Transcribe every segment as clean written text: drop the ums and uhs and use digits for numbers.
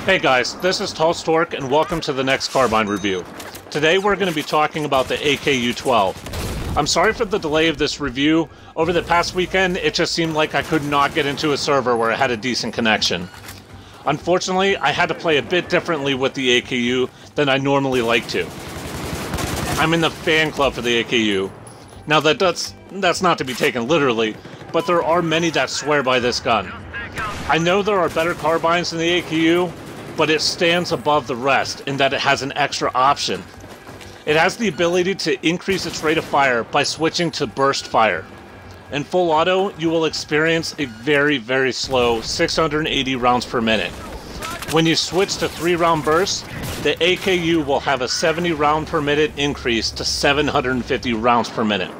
Hey guys, this is Stork and welcome to the next Carbine review. Today we're going to be talking about the AKU-12. I'm sorry for the delay of this review. Over the past weekend, it just seemed like I could not get into a server where I had a decent connection. Unfortunately, I had to play a bit differently with the AKU than I normally like to. I'm in the fan club for the AKU. Now that's not to be taken literally, but there are many that swear by this gun. I know there are better carbines than the AKU, but it stands above the rest in that it has an extra option. It has the ability to increase its rate of fire by switching to burst fire. In full auto, you will experience a very, very slow 680 rounds per minute. When you switch to 3-round bursts, the AKU will have a 70 round per minute increase to 750 rounds per minute.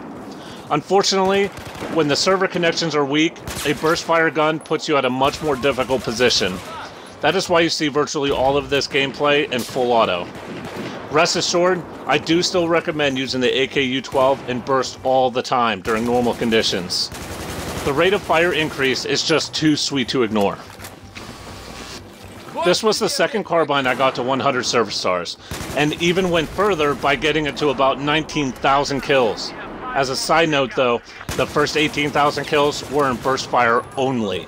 Unfortunately, when the server connections are weak, a burst fire gun puts you at a much more difficult position. That is why you see virtually all of this gameplay in full auto. Rest assured, I do still recommend using the AKU-12 in burst all the time during normal conditions. The rate of fire increase is just too sweet to ignore. This was the second carbine I got to 100 service stars, and even went further by getting it to about 19,000 kills. As a side note though, the first 18,000 kills were in burst fire only.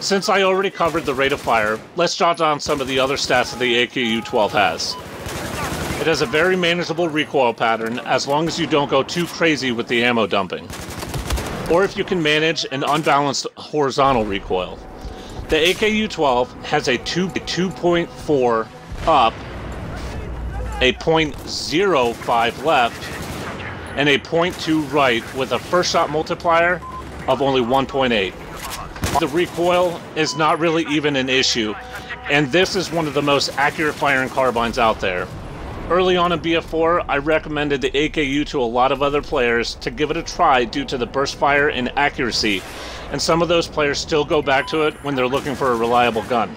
Since I already covered the rate of fire, let's jot down some of the other stats that the AKU-12 has. It has a very manageable recoil pattern as long as you don't go too crazy with the ammo dumping, or if you can manage an unbalanced horizontal recoil. The AKU-12 has a 2.4 up, a 0.05 left, and a 0.2 right with a first shot multiplier of only 1.8. The recoil is not really even an issue, and this is one of the most accurate firing carbines out there. Early on in BF4, I recommended the AKU to a lot of other players to give it a try due to the burst fire and accuracy, and some of those players still go back to it when they're looking for a reliable gun.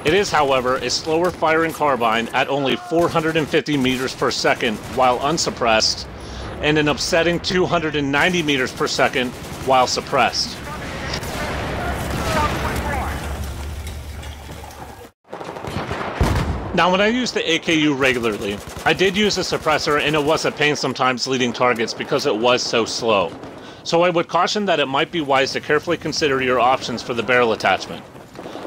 It is, however, a slower firing carbine at only 450 meters per second while unsuppressed, and an upsetting 290 meters per second while suppressed. Now, when I use the AKU regularly, I did use a suppressor and it was a pain sometimes leading targets because it was so slow. So I would caution that it might be wise to carefully consider your options for the barrel attachment.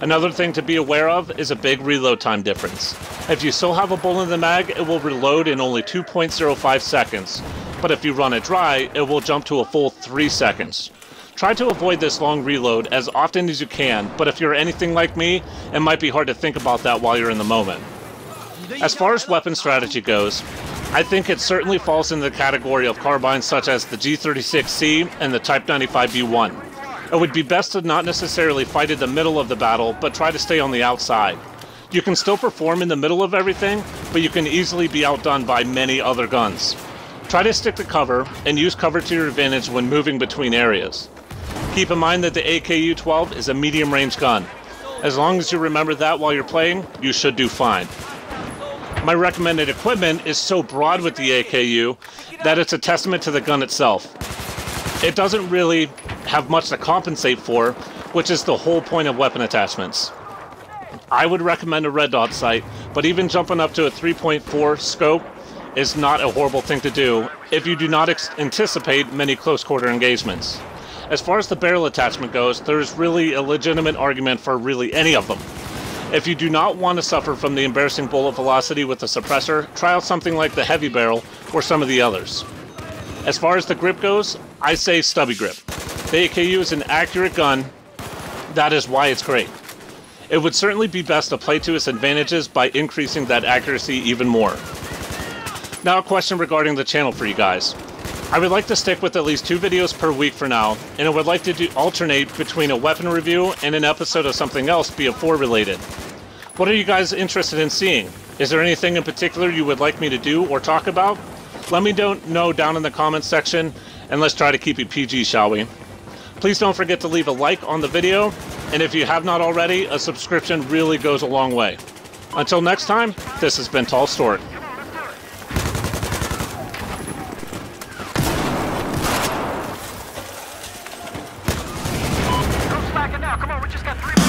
Another thing to be aware of is a big reload time difference. If you still have a bullet in the mag, it will reload in only 2.05 seconds, but if you run it dry, it will jump to a full 3 seconds. Try to avoid this long reload as often as you can, but if you're anything like me, it might be hard to think about that while you're in the moment. As far as weapon strategy goes, I think it certainly falls in the category of carbines such as the G36C and the Type 95B1. It would be best to not necessarily fight in the middle of the battle, but try to stay on the outside. You can still perform in the middle of everything, but you can easily be outdone by many other guns. Try to stick to cover, and use cover to your advantage when moving between areas. Keep in mind that the AKU-12 is a medium-range gun. As long as you remember that while you're playing, you should do fine. My recommended equipment is so broad with the AKU that it's a testament to the gun itself. It doesn't really have much to compensate for, which is the whole point of weapon attachments. I would recommend a red dot sight, but even jumping up to a 3.4 scope is not a horrible thing to do if you do not anticipate many close quarter engagements. As far as the barrel attachment goes, there's really a legitimate argument for really any of them. If you do not want to suffer from the embarrassing bullet velocity with the suppressor, try out something like the heavy barrel or some of the others. As far as the grip goes, I say stubby grip. The AKU is an accurate gun, that is why it's great. It would certainly be best to play to its advantages by increasing that accuracy even more. Now a question regarding the channel for you guys. I would like to stick with at least 2 videos per week for now, and I would like to alternate between a weapon review and an episode of something else BF4 related. What are you guys interested in seeing? Is there anything in particular you would like me to do or talk about? Let me know down in the comments section, and let's try to keep it PG, shall we? Please don't forget to leave a like on the video, and if you have not already, a subscription really goes a long way. Until next time, this has been Stork. we just got 3